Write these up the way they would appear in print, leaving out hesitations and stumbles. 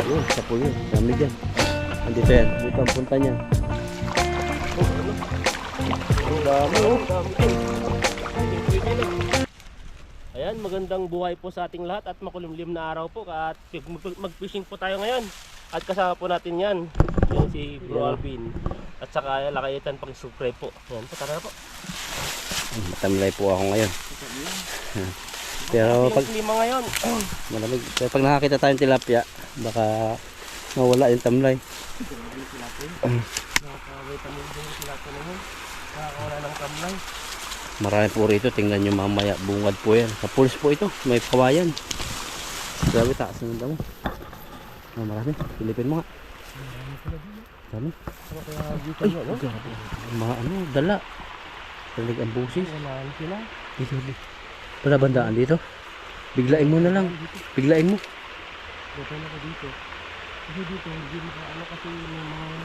Yun, sa pool yun. Dami dyan. Andito yan. Dito ang punta niyan. Ang dami oh. Ayan, magandang buhay po sa ating lahat at makulimlim na araw po. At mag-fishing po tayo ngayon. At kasama po natin yan. Yan si Bro Alvin. At saka lakaitan pag-subscribe po. Yan po, tara po. Matamlay po ako ngayon. Pero pag klima ngayon. malamig. Pero pag nakakita tayong tilapia, baka mawala yung tamlay. Nakakaway tamlay yung tilapia na yun. Nakakawala ng tamlay. Marami po rito. Tingnan nyo mamaya. Bungad po yan. Kapuls po ito. May kawayan. Grabe, taas ng damo. Marami. Pilipin mo nga. Marami. Ay, grabe. Mga ano, dala. Talig ang busis. Dito, dito. Wala bandaan dito? Biglain mo na lang. Biglain mo. Dito na ko dito. Kasi dito, hindi na ano kasi yung mga...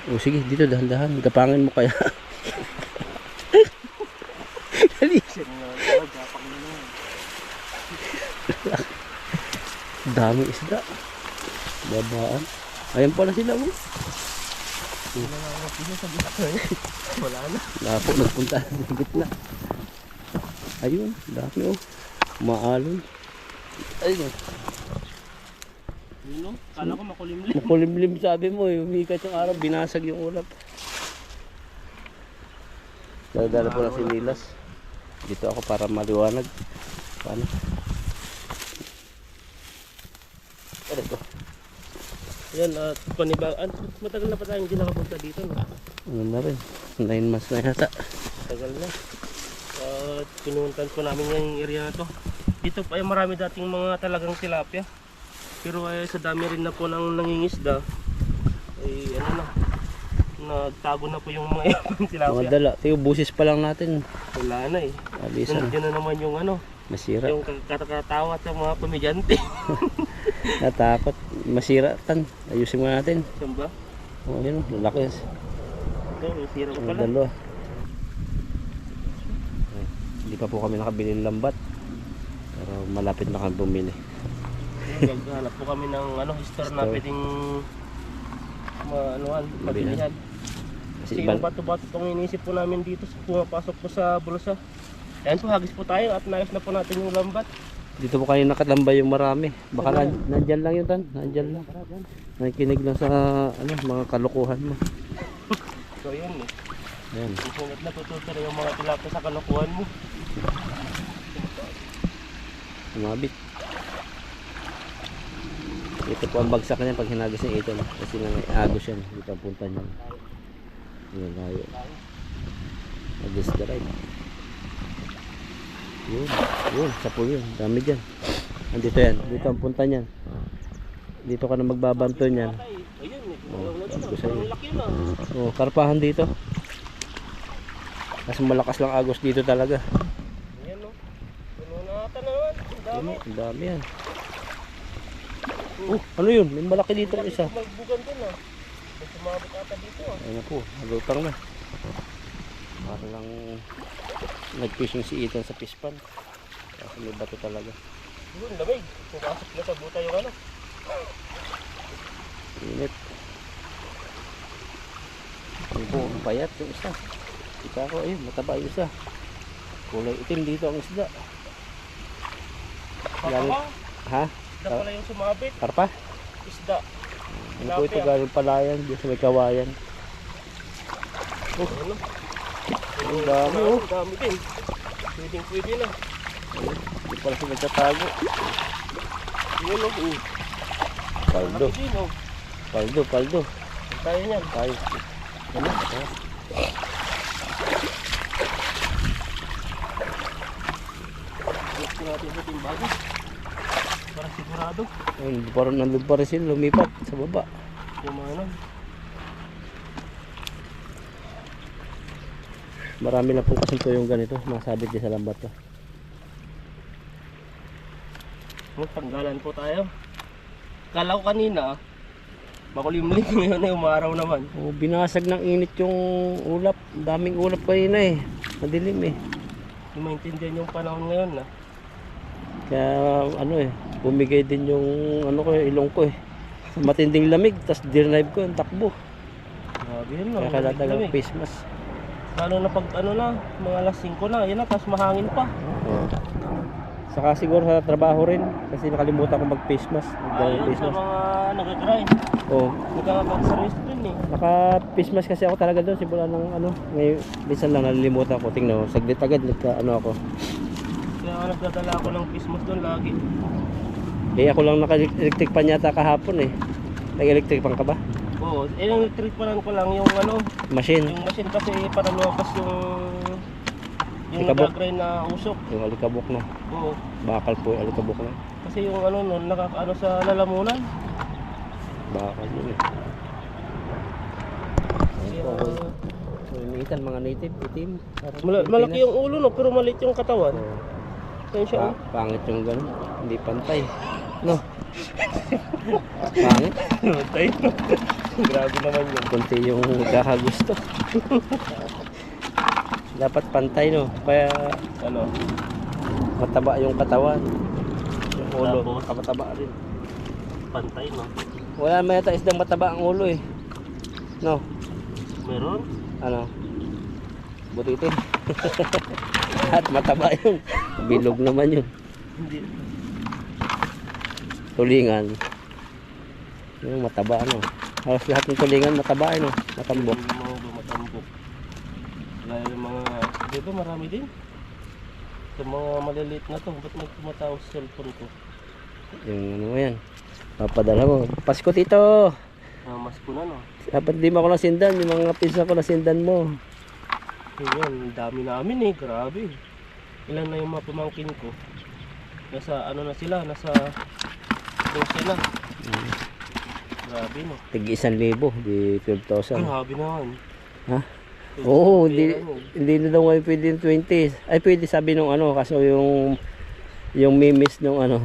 O sige, dito dahan-dahan. Kapangin mo kaya. Dali. Dami isda. Babaan. Ayan pala sila mo. Wala na. Wala po, nagpunta sa gitna. Ayun, dami oh. Maalon. Ayun. Yun o, kala ko makulimlim. Makulimlim sabi mo eh. Umikat yung araw, binasag yung ulap. Dala-dala po na si Nilas. Dito ako para maliwanag. Paano? Ano ito? Yan, at panibagaan. Matagal na pa tayong hindi nakapunta dito. No? Ano na rin? 9 months na yata. Tagal na. At pinuntan po namin yung area na to. Dito pa ay marami dating mga talagang tilapia. Pero ay sa dami rin na po ng nangingisda. Ay ano na. Nagtago na po yung mga tilapia. Mga dala. Tayo busis pa lang natin. Wala na eh. Abisan. Nandiyan na naman yung ano. Masira. Yung katakatawa sa mga komedyante. Natakot. Masira tan. Ayusin mo natin. Saan ba? Oh, yun. Lalaki. Ito, sira ko pala. Dalawa. Hindi pa po kami nakabili ng lambat. Pero malapit na kami bumili. Maghanap po kami ng ano, store na pwedeng maanuhan, pabilihan. Kasi Sige, iba, bato-bato itong inisip po namin dito. Pumapasok po sa bulsa. Ayan po, hagis po tayo at naayos na po natin yung lambat. dito po kayo nakatambay yung marami. Baka nandyan lang yun tan. Nandyan lang. Nakikinig lang sa ano, mga kalukuhan mo. So yun eh. Ayan. Isunod na tututur yung mga tilapia sa kalukuhan mo. Umabit. Ito po ang bagsak niya pag hinagis niya ito. Kasi agos yan. Dito ang punta niya. Ayan tayo. Agos the right. Yun. Yun. Sa pool yun. Dami dyan. Andito yan. Dito ang punta niyan. Dito ka na magbabanto niyan. Ayun eh. Agos sa'yo. Ang laki na. Oh, karpahan dito. Kasi malakas lang agos dito talaga. Ayan o. Puno na ata naman. Ang dami. Ang dami yan. Oh, ano yun? May malaki dito ang isa. Magbugan din ah. May sumabot ata dito ah. Ayun na po, halutang na. Parang lang nag-fishing si Ethan sa pispan. Kasi may bato talaga. Yun, lamig. Pupasok na sa buta yung ano. Init. Ayun po, payat yung isa. Kita ko, ayun, mataba yung isa. Kulay itim dito ang isda. Galing, ha? Isda pala yung sumabit. Karpa? Isda. Ano po ito galing palayan, dito sa may kawayan. Oh, ano? Ang dami oh. Ang dami din. Pwede na. Hindi pala sila nagtatago. Yun o. Paldo. Laki din o. Paldo, paldo. Tayo niyan. Tayo. Ano? Gusto natin sa timbago. Para sigurado. Ayun, parang nandun pa rin sila, lumipat sa baba. Yung mga ano. Marami na po kasi ito yung ganito, masabit din sa lambat to. Tanggalan po tayo. Kala ko kanina, makulimlim ngayon ay umaraw naman. Oh, binasag ng init yung ulap. Daming ulap kanina eh. Madilim eh. Hindi maintindihan yung panahon ngayon na. Kaya ano eh, bumigay din yung ano ko, ilong ko eh. Sa matinding lamig, tas dirnive ko yung takbo. Grabe yun, no? Kaya kailangan Lamig. talaga face mask. Lalo na pag ano na, mga alas 5 na, yan na, tapos mahangin pa. Oo. Saka siguro sa trabaho rin, kasi nakalimutan ko mag face mask. Ayun, Face sa mask. mga nag-grind. Oo. Nagkakapag-service din eh. Naka face mask kasi ako talaga doon, simula ng ano, ngayon, minsan lang nalilimutan ko. Tingnan mo, saglit agad ano ako. Kaya nga nagdadala ako ng face mask doon lagi. Eh ako lang naka-electric pan yata kahapon eh. Nag-electric pan ka ba? Oo, electric pa lang ko lang yung ano, Machine. yung machine kasi para lumabas yung Alikabok. nag-grind na usok. Yung alikabok na. Oo. Bakal po yung alikabok na. Kasi yung ano nun, nakakaano sa lalamunan. Bakal yun eh. Kaya, So, iniitan mga native, itim. Parang malaki Pilipinas. yung ulo no, pero maliit yung katawan. Oo. Kaya siya, oh. Pangit yung gano'n. Hindi pantay. No? Pangit. Tayo. Grabe naman yun. Kunti yung kakagusto. Dapat pantay no. Kaya Ano? mataba yung katawan. Yung ulo, Tapos? mataba rin. Pantay no? Wala may yata isdang mataba ang ulo eh. No? Meron? Ano? Butitin. At mataba yun. Bilog naman yun. Hindi. Tulingan. Yung mataba ano. Halos lahat ng tulingan mataba ano. Matambok. Yung mga lumatambok. Gaya yung mga, di ba marami din? Sa mga maliliit na to, ba't may tumataw sa cellphone ko? Yung ano mo yan. Papadala mo. Pasko tito. Mas ko na no? Dapat di mo ako nasindan. Yung mga pinsa ko nasindan mo. Ayun, ang dami namin eh, grabe. Ilan na yung mga pamangkin ko? Nasa ano na sila, nasa 12 na. Grabe no? Tig 1,000. Di 12,000. Grabe naman. Ha? Oo, Pera hindi na daw ngayon pwede yung 20. Ay pwede sabi nung ano, kaso yung mimis nung ano,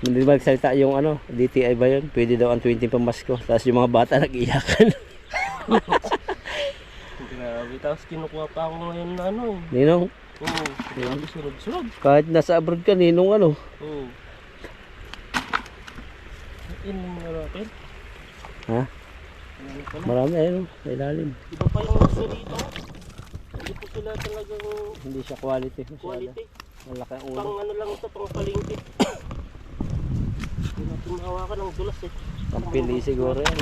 hindi magsalita yung ano, DTI ba yun? Pwede daw ang 20 pamasko. Tapos yung mga bata nag-iyakan. Grabe, tapos kinukuha pa ako ngayon na ano eh. Ninong, Oo, grabe, sunod-sunod. kahit nasa abroad ka, ninong ano. Oo. Yun yung mga natin. Ha? Ano pala? Marami ayun, sa ilalim. Iba pa yung nasa dito. Hindi po sila talagang Hindi siya quality. quality. Malaki ang ulo. Pang ano lang ito, pang palingki. Hindi natin mahawakan ng dulas eh. Pampili siguro yan.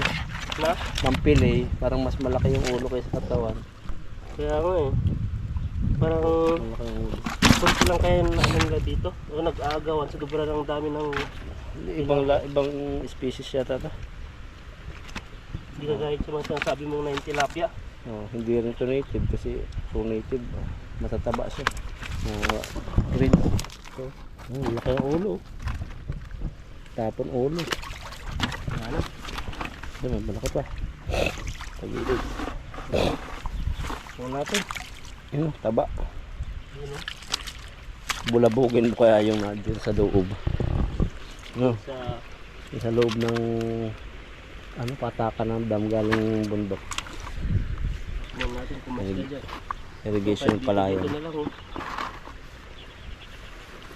Na? Pampili, parang mas malaki yung ulo kaysa katawan. Kaya nga eh. Parang Malaki yung ulo. kunti lang kayo na ano nila dito. O nag-aagawan sa dobra ng dami ng Ibang species yata to. hindi kagaya sa mga sinasabi mong 9 tilapia. Oh, hindi rin ito native kasi kung native, matataba siya. Green. So, laki ng ulo. Tapon ulo. Ano? Diba, malaki pa. Pag-ilig. Ito natin. Yun, taba. Yun o. Bulabugin mo kaya yung dyan sa loob. No, Sa sa loob ng ano, patakan ng dam galing bundok. yan natin kumasya dyan. Irrigation pala Dito yun. na lang oh.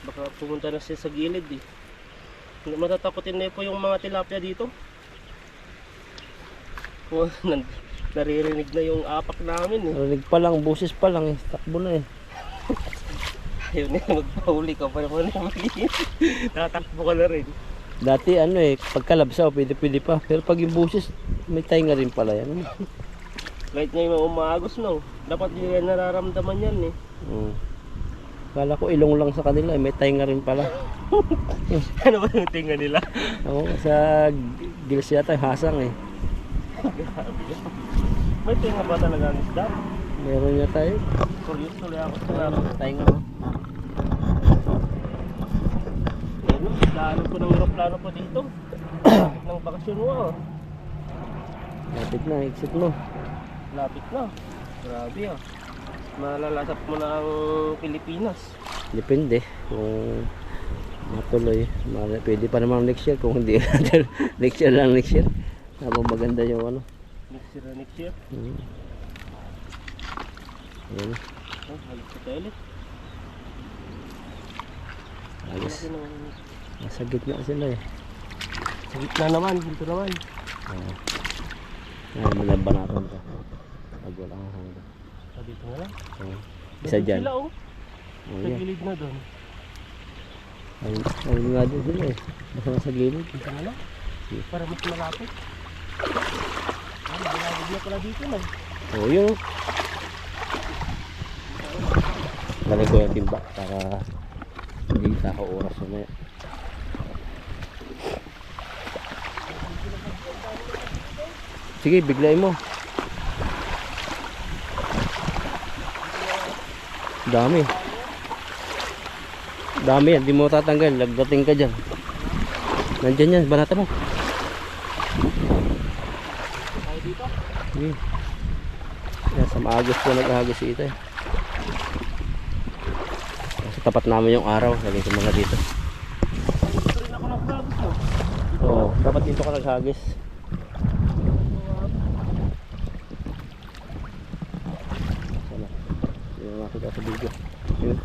Baka pumunta na siya sa gilid eh. Matatakotin na po yung mga tilapia dito. Oh, naririnig na yung apak namin eh. Narinig pa lang, busis pa lang eh. Takbo na eh. Ayun na, magpahuli ka pa naman yung maliit. Tatakbo ka na rin. Dati ano eh, pagkalabsaw, pwede pa. Pero pag yung busis, may tainga rin pala yan. Kahit ngayon umagos no, dapat hindi yan nararamdaman yan eh. Kala ko ilong lang sa kanila eh, may tainga rin pala. Ano ba yung tinga nila? Oo, sa gills yata, hasang eh. May tinga ba talaga ang isda? Meron niya tayo. Curious tuloy ako sa laro. Tainga oh. Ayun, daanan ko ng aeroplano pa dito. Lapit ng bakasyon mo ah. Lapit na, exit mo. Lapit na. Grabe ah. Malalasap mo na ang Pilipinas. Depende kung matuloy. Pwede pa naman next year kung hindi. Next year lang next year. Habang maganda yung ano. Next year. Ayan. Oh, halos sa toilet. Agos. Malaki naman yun. Nasa gitna sila eh. Sa gitna naman, dito naman. Oo. Ngayon mo na banatan to. Pag wala kang hanggang. Sa dito na lang. Oo. Isa dyan. Sila oh. Oo, Sa yan. gilid na doon. Ayun nga din sila eh. Basta nasa gilid. Dito na lang. Sige. Para mas malapit. Ay, bilagid na pala dito na. Oo, yun. Galing ko yung timba para hindi oras na yan. Sige, biglayin mo. Dami. Dami yan, di mo tatanggal. Lagdating ka dyan. Nandyan yan, banata mo. Tayo dito. Sige. Yan, sa maagos po nag-agos si Ita eh. Sa tapat namin yung araw, lagay ko mga dito. Dito rin ako nag-vlog mo. Oo, dapat dito ka naghagis. Sana. Hindi na makita sa video. Yun.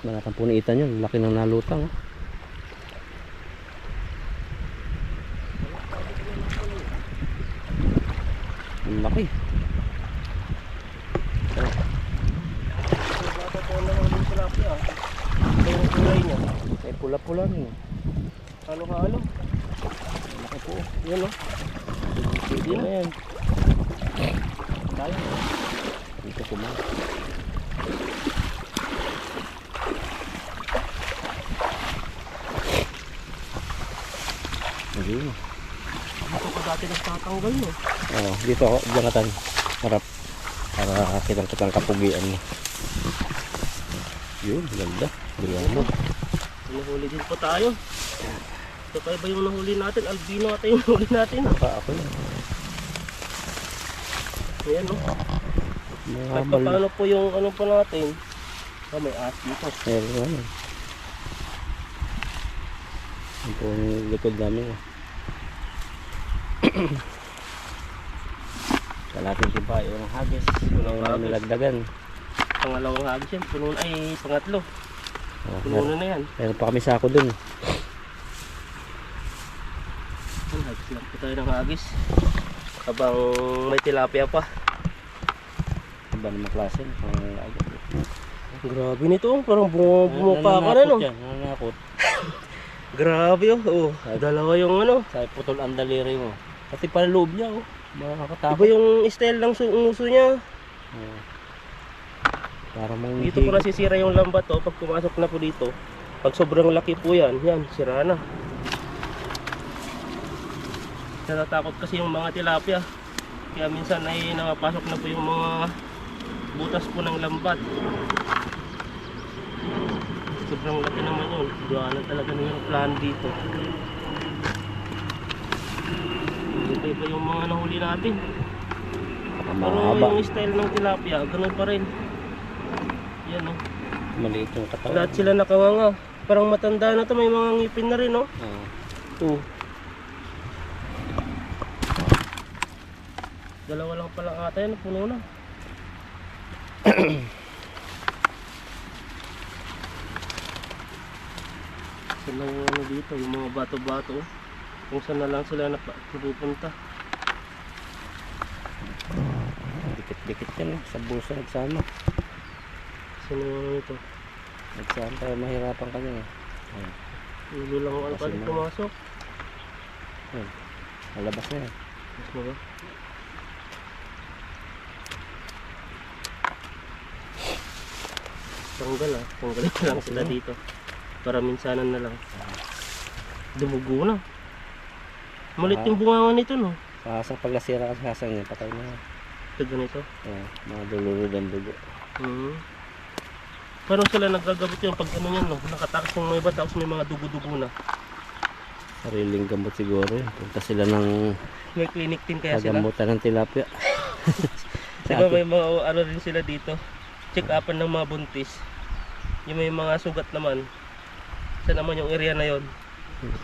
Manatang puniitan yun. Laki ng nalutang. Oh. Ang laki. Bata po na mga tilapia. Ito yung kulay niya. Ay pula-pula rin. Halo-halo. Laki po. Yan o. Pwede na yan. Tayo. Dito kumain. Ayun. Dito ko dati nagtatanggal no. Oo, dito ako, diyan ka tan. Harap. Para kitang kapugian mo. Yun, ganda. Bilano. Nahuli din po tayo. Ito pa iba yung nahuli natin. Albino ata yung nahuli natin. Baka ako yun. Ayan no. Mga Kahit habal. paano po yung ano pa natin. Ah, may as dito. Meron ano. Ito po yung likod namin. Kalating tiba yung hagis. Yung hagis. nilagdagan. Pangalawang hagis yan. Puno ay pangatlo. Oh, Puno na yan. meron pa kami sako dun. Hagis lang po tayo ng hagis. Habang may tilapia pa. Iba naman klase. Grabe nito. Parang bumapa ka na no. Nananakot. Grabe oh. Oh, dalawa yung ano. Sa putol ang daliri mo. Pati pala loob niya oh. Makakatakot. Iba yung style ng uso niya. Oh. Para mong Dito po nasisira yung lambat to pag pumasok na po dito. Pag sobrang laki po yan, sira na. Natatakot kasi yung mga tilapia. Kaya minsan ay nakapasok na po yung mga butas po ng lambat. Sobrang laki naman yun. Duwanan talaga na yung plan dito. Iba-iba yung mga nahuli natin. Pero mahaba. yung style ng tilapia, ganun pa rin. Yan o. Maliit yung katawan. Lahat sila nakanganga. Parang matanda na to, may mga ngipin na rin o. Oo. Dalawa lang pala ata yan, puno na. Saan lang yung ano dito, yung mga bato-bato. Kung saan na lang sila pupunta. Dikit-dikit yan eh. Sa bulsa nagsama. Saan yung ano nito? Nagsama tayo mahirapan kami eh. Ulo lang ako Kasi pala na- pumasok. Malabas na yan. Mas mo ba? Tanggal ah. Tanggalin ko lang sila dito. Para minsanan na lang. Dumugo na. Malit yung bunga nito no. Sasang pag nasira ka sa sasang niya, patay na yan. Ito ganito. Mga dululod ang dugo. Paano sila nagagamit yung pag ano yan no? Nakatakas yung may iba tapos may mga dugo-dugo na. Sariling gamot siguro yun. Punta sila ng May clinic din kaya sila. pagamutan ng tilapia. Diba may mga ano rin sila dito. Check upan ng mga buntis. Yung may mga sugat naman. Saan naman yung area na yon?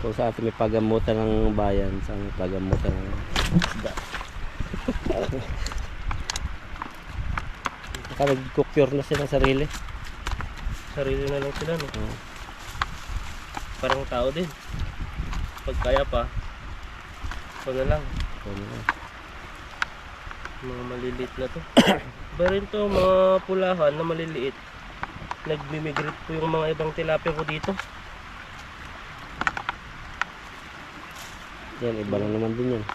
Kung sa atin may pagamutan ng bayan, sa may pagamutan ng isda. Baka nag-cure na sila sarili. Sarili na lang sila, no? Oo. Parang tao din. Pag kaya pa, ito na lang. Ano na. Mga maliliit na to. Ba rin to, mga pulahan na maliliit. Nagmimigrate po yung mga ibang tilapia ko dito. Yan, iba lang naman din yan.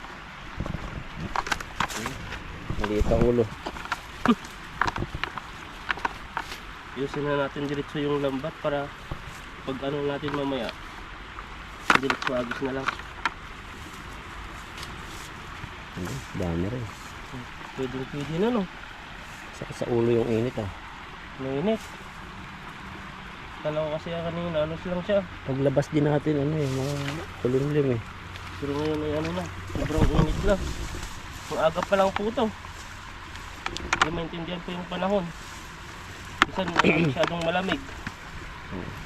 Maliit ang ulo. Yusin na natin diretso yung lambat para pag ano natin mamaya, diretso agis na lang. Dami rin. Pwede na, no? Sa ulo yung init ah. Mainit. Kala ko kasi kanina, ano lang siya. Paglabas din natin ano eh, mga kulimlim eh. Pero ngayon ay ano na, sobrang init na. Ang aga pa lang po ito. Hindi maintindihan po yung panahon. Minsan masyadong malamig.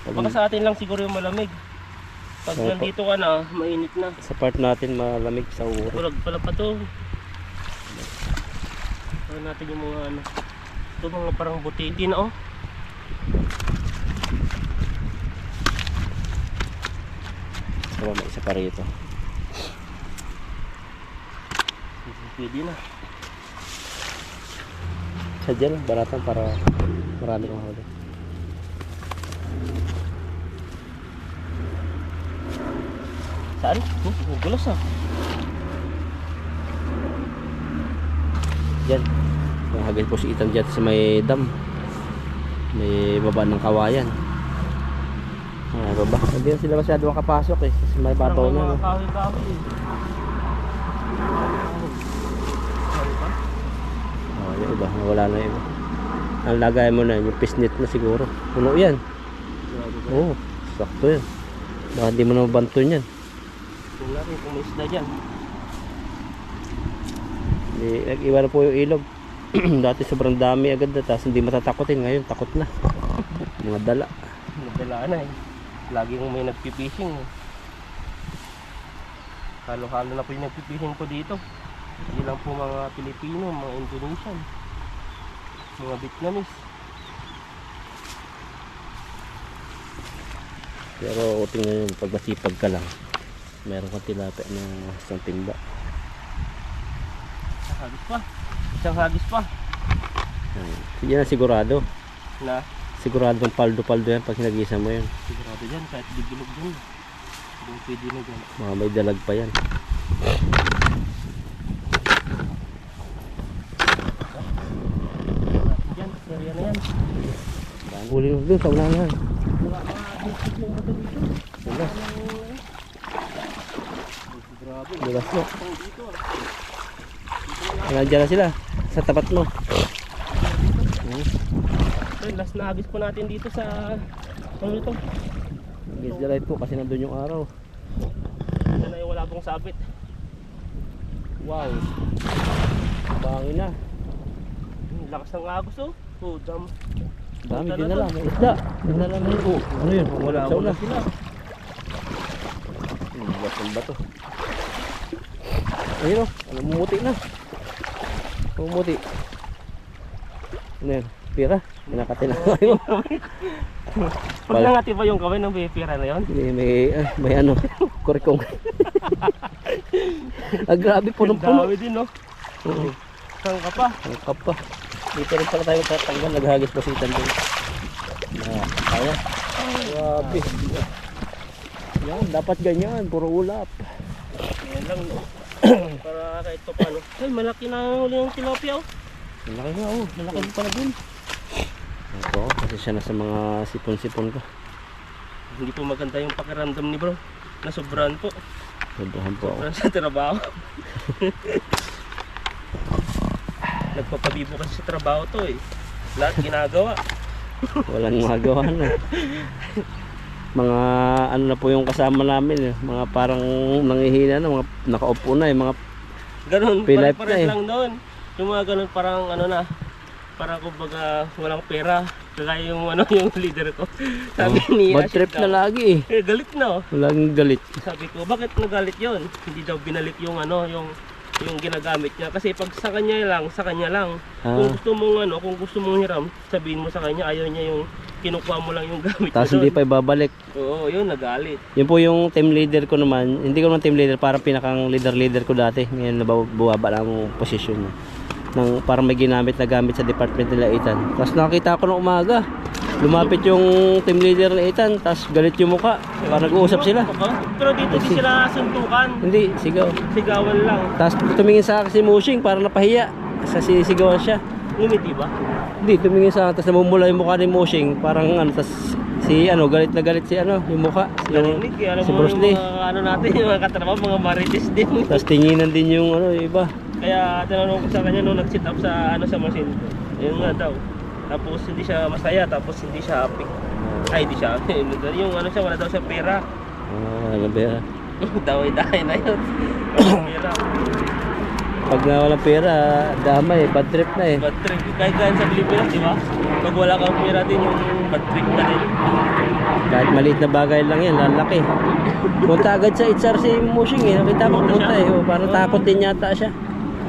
Baka sa atin lang siguro yung malamig. Pag Oo, nandito ka na, mainit na. Sa part natin malamig sa ulo. Bulag pala pa to. Ano natin yung mga ano. Ito mga parang butiti na, oh. Diba, may isa pa rito. Pwede na. Sa dyan, baratan para marami kang huli. Saan? Gulos ah. Dyan. Yung hagin po si Ethan dyan sa may dam. May baba ng kawayan. Ah, baba. Hindi na sila masyado makapasok eh. Kasi may bato na. No? Kahoy-kahoy eh. Kahoy ba? Oh, yung iba. Wala na yun. Ang lagay mo na yung pisnit na siguro. Puno yan. Grabe ba? Oo. Sakto yan. Baka hindi mo na mabanton yan. Tingnan natin kung may isda dyan. Nag-iwa na po yung ilog. Dati sobrang dami agad na. Tapos hindi matatakotin. Ngayon takot na. Mga dala. Nagdala na eh. Laging may nagpipishing eh. Halo-halo na po yung nagpipishing po dito. Hindi lang po mga Pilipino, mga Indonesian, mga Vietnamese. Pero tingnan yun, pag masipag ka lang, meron kang tilapia na isang timba. Isang hagis pa. Isang hagis pa. Hindi na sigurado. Na, Siguradong paldo-paldo yan pag hinagisa mo yun. sigurado dyan, kahit digilog dyan. Hindi pwede na dyan. Mga may dalag pa yan. Dyan, area na yan. Huli mo doon sa unahan. Dilas. Grabe. Dilas mo. Pang dito ah. Nandiyan na sila. Sa tapat mo. So, last na agis po natin dito sa ano ito? Yes, the light po kasi nandun yung araw. Ito na yung wala pong sabit. Wow. Bangin na. Lakas ng agos oh. Oh, dam. Dami Punta din na na lang. May isda. Dinala na yun. Oh, ano yun? Wala Sa wala una. sila. Batong bato. Ayun o. Namumuti na. Namumuti. Ano yun? Pira? Pinakatin na kayo. Pag nangati ba yung kamay ng pipira na yun? May ano. Kurikong. Grabe. Punong-puno. Dami din no. Oo. Saan ka pa? Ang kapa. Dito rin pala tayo tatanggal. Naghagis basitan din. Kaya. Grabe. Yan. Dapat ganyan. Puro ulap. Yan lang no. Para kahit pa paano. Ay, malaki na uli yung tilapia oh. Malaki nga oh. Malaki din pala dun. Ito. Kasi siya na sa mga sipon-sipon ko. Hindi po maganda yung pakiramdam ni bro. Nasobrahan po. Sobrahan po ako. Sobrahan sa trabaho. Nagpapabibo kasi sa trabaho to eh. Lahat ginagawa. Walang magawa na. Mga ano na po yung kasama namin eh. Mga parang nangihina na. Mga nakaupo na eh. Mga Ganun, Pilip pare-pares na eh. lang doon. Yung mga ganun parang ano na, parang kumbaga walang pera. Kagaya yung ano yung leader ko. Sabi niya, bad trip na lagi eh. galit na oh. Walang galit. Sabi ko, bakit nagalit yon? Hindi daw binalik yung ano, yung yung ginagamit niya. Kasi pag sa kanya lang, sa kanya lang. Ah. Kung gusto mong hiram, sabihin mo sa kanya, ayaw niya yung kinukuha mo lang yung gamit Tapos mo hindi doon. pa ibabalik. Oo, yun, nagalit. Yun po yung team leader ko naman. Hindi ko naman team leader, parang pinakang leader ko dati. Ngayon bumaba lang ang posisyon niya. Parang may ginamit na gamit sa department nila Ethan. Tapos nakita ko ng umaga. Lumapit yung team leader na Ethan, tapos galit yung mukha. Parang nag-uusap sila. Pero dito di sila suntukan. Hindi, sigaw. Sigawan lang. Tapos tumingin sa akin si Mushing, parang napahiya. Sa sinisigawan siya. Ngumiti ba? Hindi, tumingin sa akin, tapos namumula yung mukha ni Mushing. Parang tapos galit na galit si yung mukha. Narinig, alam Si mo Bruce yung Lee. mga natin, yung mga katrabaho, mga marites din. Tapos tinginan din yung iba. Kaya tinanong ko sa kanya nung nag-sit up sa machine. Ayun nga daw. Tapos hindi siya masaya, tapos hindi siya happy. Ay, hindi siya happy. Yung siya, wala daw siya pera. Pera. Daway-dahay na yun. Wala pera. Pag walang pera, damay, bad trip na eh. Bad trip. Kahit sa Pilipinas, di ba? Pag wala kang pera din, yung bad trip ka din. Kahit maliit na bagay lang yan, lalaki. Punta agad sa HR si Mushing eh. Nakita mo pumunta eh. Parang takot din yata siya.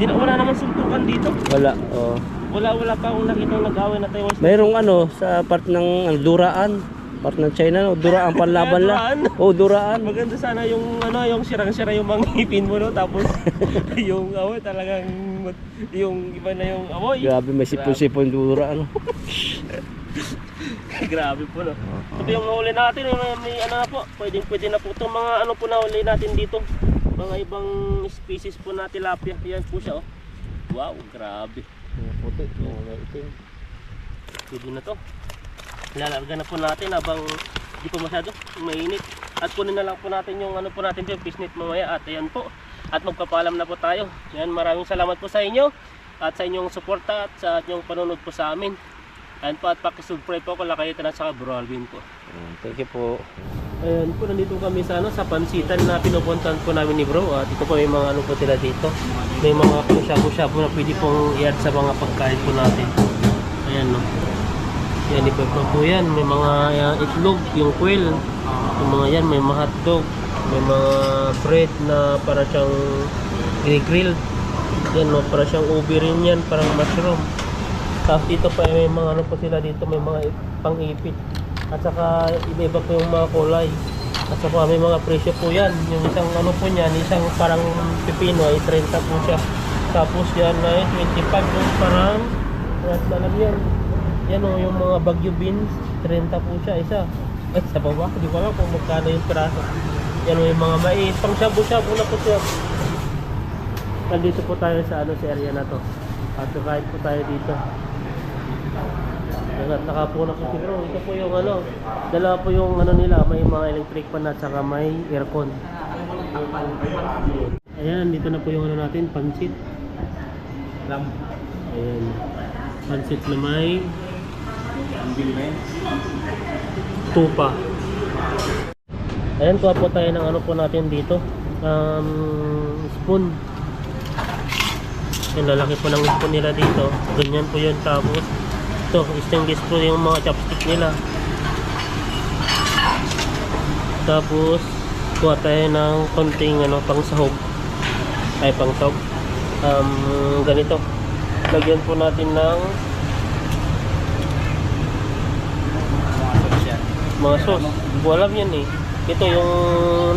Wala naman suntukan dito. Wala, oo. Wala pa akong nakita nag-away na tayo. Mayroong sa part ng Duraan. Part ng China, no? Duraan panlaban lang. Oh, Duraan. Maganda sana yung yung sirang-sira yung mga ngipin mo, no? Tapos yung amoy talagang yung iba na yung amoy. Grabe, may sipon-sipon Duraan. Grabe po, no? Ito yung huli natin, may na po. Pwede na po itong mga po na huli natin dito. Mga ibang species po na tilapia. Yan po siya, oh. Wow, grabe. Puti, itim. Pwede na to. Lalarga na po natin habang di pa masyado mainit. At kunin na lang po natin yung po natin yung fish net mamaya. At ayan po. At magpapaalam na po tayo. Yan, maraming salamat po sa inyo. At sa inyong suporta at sa inyong panonood po sa amin. Ayan po, at pakisubscribe po kung Lakaytan at saka Bro Alvin po. Thank you po. Ayan po, nandito kami sa sa pansitan na pinupuntahan po namin ni Bro. At ito po may mga po sila dito. May mga shabu-shabu na pwede pong i-add sa mga pagkain po natin. Ayan, no. Yan, iba pa po yan. May mga itlog, yung quail. Yung mga yan, may mga hotdog. May mga bread na para siyang grill. Yan, no, para siyang ubi rin yan, parang mushroom. Tapos dito pa may mga po sila dito, may mga pang-ipit. At saka iba-iba po yung mga kulay. At saka may mga presyo po yan. Yung isang po niyan, isang parang pipino ay 30 po siya. Tapos yan ay 25 yung parang alam yan. Yan o, yung mga bagyo beans, 30 po siya isa. Ay, sa baba, hindi ko alam kung magkano yung piraso. Yan o, yung mga mais, pang shabu-shabu na po siya. Nandito po tayo sa sa area na to. At kahit po tayo dito. Nakapo na po siguro. Ito po yung dalawa po yung nila, may mga electric fan at saka may aircon. Ayan, dito na po yung natin, pansit. Ayan. Pansit na may tupa. Ayan, kuha po tayo ng po natin dito. Spoon. Yung lalaki po ng spoon nila dito. Ganyan po yun. Tapos ito, stainless po yung mga chopstick nila. Tapos kuha tayo ng konting pang sahog. Ay, pang sahog. Ganito. Lagyan po natin ng mga sauce. Hindi ko alam yan eh. Ito yung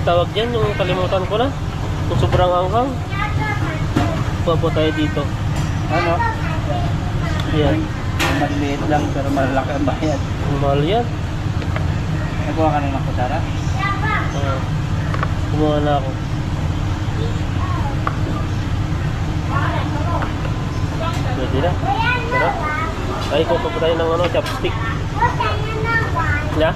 tawag dyan, yung kalimutan ko na. Yung sobrang anghang. Kuha po tayo dito. Yan. Maliit lang pero malaki ang bayad. Mahal yan. Nagawa ka ng kutsara? Kumuha na ako. Pwede na. Tara. Ay, kuha po tayo ng chopstick. Ya?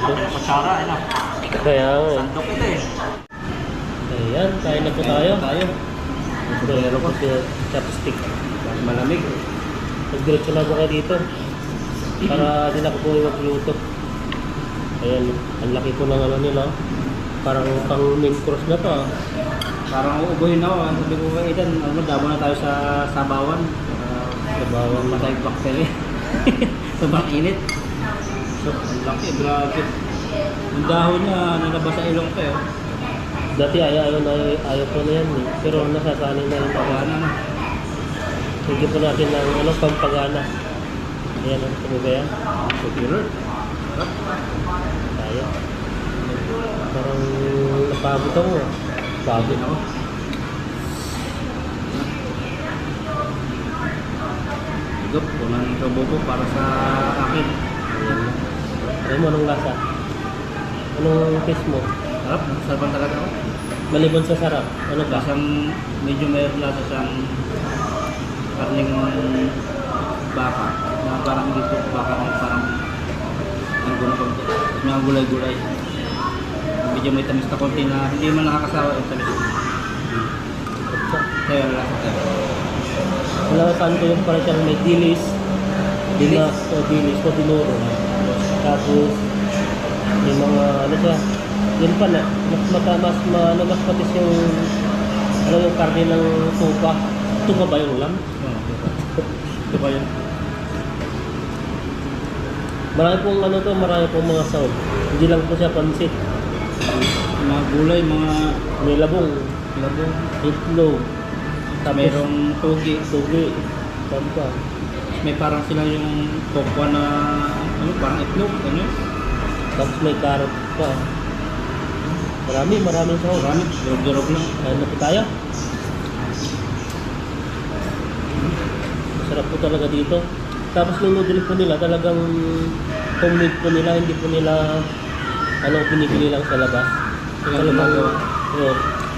Kutsara, Kaya Sandok ito eh. ayan, kain na po tayo. Meron po si chopstick. Malamig. Nag-diretso na po kayo dito. Para din ako po magluto. Ayan, ang laki po ng nila. Parang pang main course na to. Parang uubuhin ako. Sabi ko kay Ethan, ano, dabo na tayo sa sabawan. Sabawan matay bakterya. Sobrang init. So, ang laki, grabe. Yung dahon niya, nalabas sa ilong ko eh. Dati ayaw ko na yan eh. Pero nasasanay na rin ako. Pagana na. Bigyan po natin ng ano, pampagana. Ayan, ano ba yan? Popular. Tayo. Parang napagod ako. Pagod ako. Higop, unang kabobo para sa akin. Ayan. Alam mo, anong lasa? Anong taste mo? Sarap, sarapan talaga ako. Maliban sa sarap, ano ba? Isang medyo may lasa siyang karning baka na parang dito baka na parang ang gulay konti. May mga gulay-gulay. Medyo may tamis na konti na hindi man nakakasawa yung tamis. Kaya lasa tayo. Wala saan ko yung parang siyang may dilis. Dilis? Dilis o dinuro. Tapos, may mga ano siya. Yun pa na, mas patis yung ano yung karne ng tupa. Tupa ba yung ulam? Ito ba yun? Marami pong ano to, marami pong mga sahog. Hindi lang po siya pansit. Mga gulay, mga May labong, labong. itlog, tapos Mayroong togi. sugi, saan pa? May parang sila yung tokwa na ano, parang itlog. Ano? Tapos may carrot pa. Maraming sahog. Marami, durog-durog lang. Ayun na po tayo. Masarap po talaga dito. Tapos yung noodle po nila talagang homemade po nila, hindi po nila pinibili lang sa labas. Kaya gumagawa. Oo.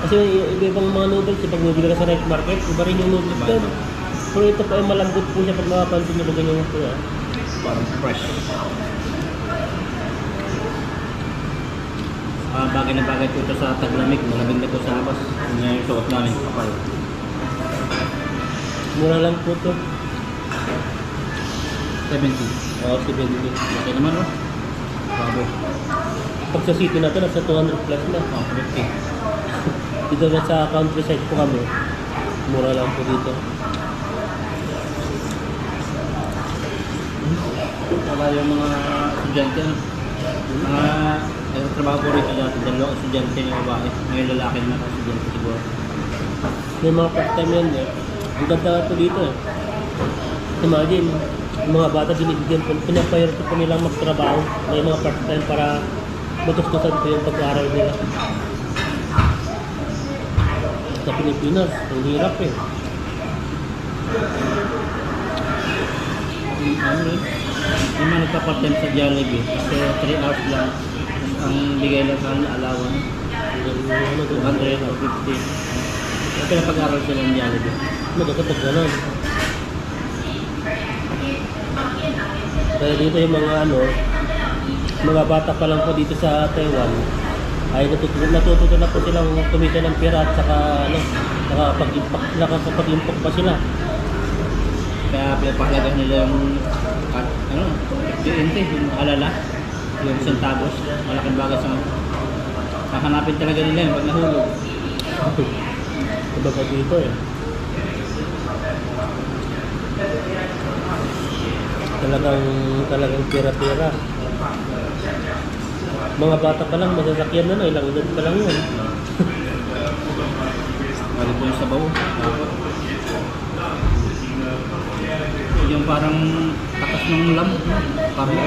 Kasi yung iba-ibang mga noodles, pag nabili ka sa night market, iba rin yung noodles doon. Pero ito po ay malambot po siya pag nakapansin nyo ba ganyan po. Parang fresh. Bagay na bagay po ito sa taglamig. Malamig na po sa labas. Yan yung suot namin. Kapal. Mura lang po ito. 70. Oo, si Benedict. Okay naman, no? Bago. Pag sa city natin, nasa 200 plus na. 50. Dito na sa countryside po kami. Mura lang po dito. Wala yung mga estudyante, ano? Mga trabaho ko rito dati. Dalawang estudyante na babae. Ngayon lalaki naman ang estudyante siguro. May mga part-time yan eh. Ang ganda po dito eh. Imagine, yung mga bata binibigyan po, pinapayarito po nilang magtrabaho. May mga part-time para matustusan po yung pag-aaral nila. Sa Pilipinas, ang hirap eh. Ano rin? Yung mga nagpa-part-time sa Jollibee. Kasi 3 hours lang. Ang bigay lang sa kanya allowance. Ano, 200 or 50. Kaya pinapag-aral sila ng Jollibee. magkakapag ganon. Kaya dito yung mga mga bata pa lang po dito sa Taiwan ay natututo na po silang kumita ng pera at saka nakakapag-impact pa sila. Kaya pinapahalaga nila yung yung alala, yung centavos, malaking bagay sa hahanapin talaga nila yun pag nahulog. Iba pa dito eh. Talagang pera-pera. Mga bata pa lang, masasakyan na, ilang edad pa lang yun. Wala po yung sabaw. Yung parang takas ng ulam. Parang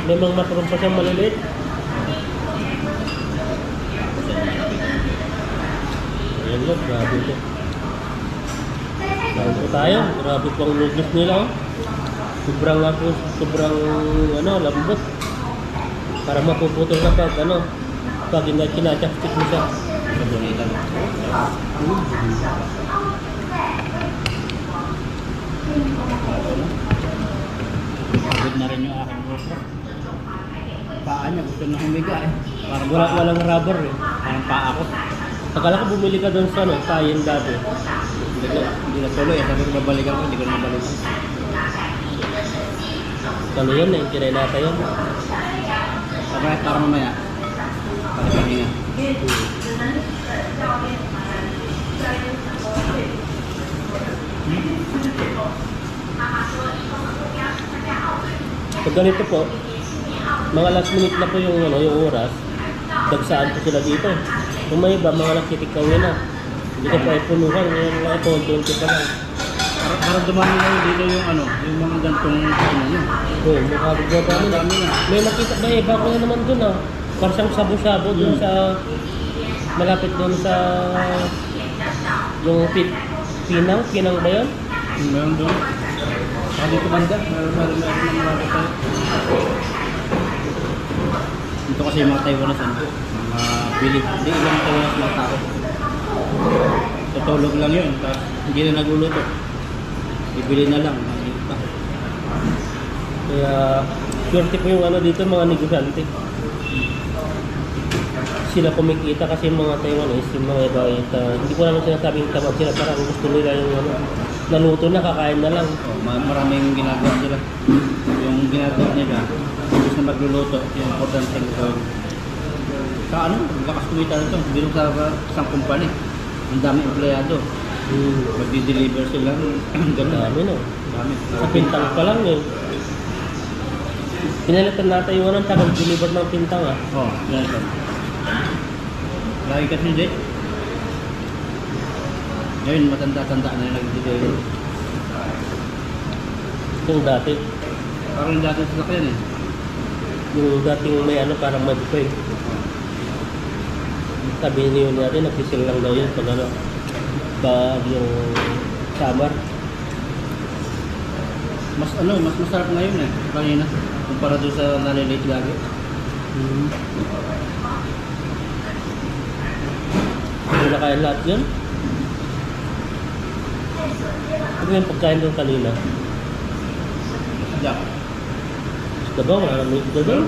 May mga maturon pa siyang maliliit. Ayan lang, grabe ito. Bago po tayo, grabe po ang noodles nila. Sobrang lambot. Para mapuputol na pag kinachapstick mo siya. Pagod na rin yung aking rostro. Paa niya, gusto na humiga eh. Parang Walang rubber eh. Parang paa ko. Akala ko bumili ka doon sa Tayin dati. Hindi na tuloy. Sabi ko babalikan ko, hindi ko na mabalikan. Ano yun, naintinay nata yun. Sabi para mamaya. palipahinga. Pag ganito po, mga last minute na po yung, yung oras, dagsaan po sila dito. Kung may iba, mga nagsitikawin na. Hindi ko pa ipunuhan, yung mga tonto pa lang. Para dumami na yun dito yung yung mga gantong yun. Oo, makakagawa kami na. Dami na. May nakita ba iba ko na naman dun ah. Parang siyang sabo-sabo dun sa, malapit dun sa, yung Pinang ba yun? Meron doon. Saka dito banda, meron mga tayo. Ito kasi yung mga Taiwanese mga bili. Hindi, ibang Taiwanese mga tao. Tutulog lang yun, tapos hindi na nagluluto. Ibili na lang, maliit pa. Kaya, swerte po yung dito, mga negosyante. Sila kumikita kasi yung mga Taiwanese, yung mga iba, hindi ko naman sinasabing tamad sila, parang gusto nila yung naluto na, kakain na lang. Oh, maraming ginagawa sila. Yung ginagawa nila, gusto na magluluto, yung important thing ko. Sa lakas kumita nito, bilog sa isang kumpanya. Ang dami empleyado. Magdi-deliver sila. Ganun. Dami no. Dami. Sa pintang pa lang eh. Pinalitan natin yung tagal-deliver ng pintang ah. Oo, yan ito. Lagi kasi hindi. Ngayon, matanda-tanda na yung nag-deliver. Yung dati. Parang yung dati sa sakyan eh. Yung dating may parang mad-pay. Sabi niyo natin, nagsisil lang daw yun pag pag yung summer. Mas masarap ngayon eh, kanina. Kumpara doon sa nalilate lagi. Hindi na kaya lahat yun. Ano yung pagkain doon kanina? Jack. Isda ba? Wala naman isda doon.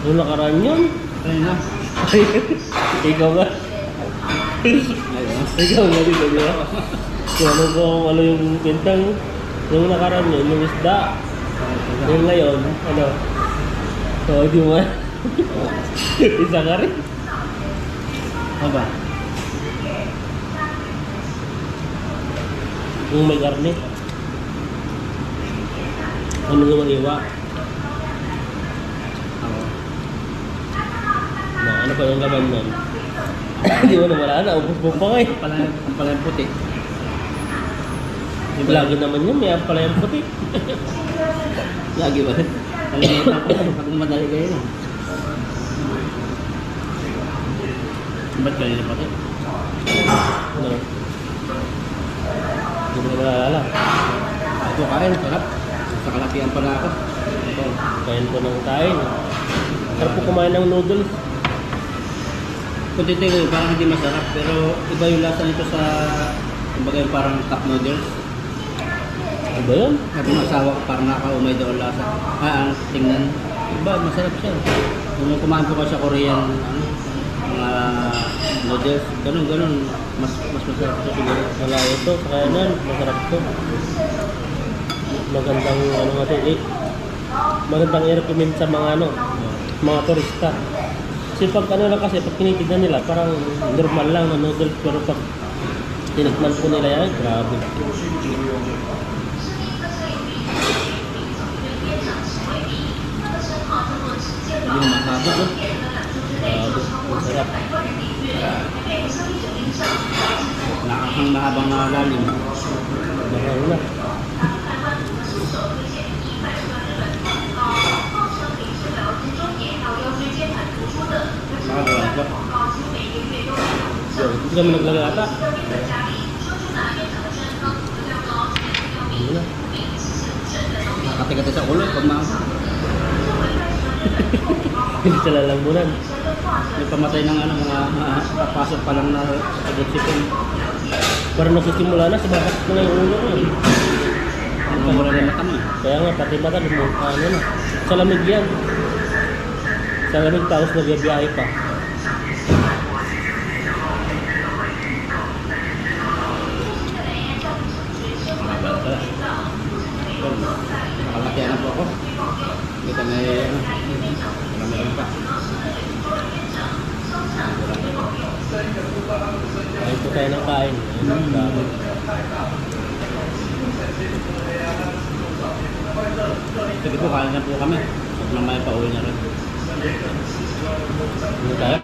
Yung nakaraan yun. Kanina. Ikaw ba? Ikaw nga dito, di ba? Kung ano yung pintang, yung nakaraan yun, yung isda. Yung ngayon, so di mo isa ka rin. Ano ba? Yung may garne. Ano yung iwa? Ano pa yung laman nun? Hindi mo na marana, ubos mo pa ngayon. Ang pala yung puti. Lagi naman yun, may pala yung puti. Lagi ba? Nalimutan ko pag madali kayo na. Ba't kanina pati? Ano? Hindi mo na malala. Ito kain, sarap. Sa kalakihan pala ako. Ito, kain ko ng kain. Sarap po kumain ng noodles. Kung titigil, parang hindi masarap. Pero iba yung lasa nito sa, kumbaga yung parang cup noodles. Ano ba yun? Sabi ng asawa ko, parang nakaumay daw ang lasa. Tingnan. Iba, masarap siya. Kung kumain ko pa sa Korean, mga noodles, ganun. Mas masarap ito siguro. Wala ito, kaya nun, masarap to. Magandang magandang i-recommend sa mga mga turista. Kasi pag lang kasi, pag tinitignan nila, parang normal lang na noodles, pero pag tinikman po nila yan, grabe. Hindi mo mataba, no? Grabe, ang sarap. Nakakang mahabang lalim. Mahal na. Nakagawa ba? Hindi kami naglagay ata. Hindi na. Nakati-kati sa ulo pag Hindi sa lalambunan. may pamatay ng mga papasok pa lang na sagot-sipon. Parang nagsisimula na, sumakat ko na yung ulo ko. Ang pamura na mata mo. Kaya nga, pati mata, na. Sa lamig yan. Sa lamig, tapos nagbibiyahe pa. Nakalatihan na po ako. Kita na meron pa. Sige po, kain na po kami. At mamaya pa uwi na rin. Ano tayo?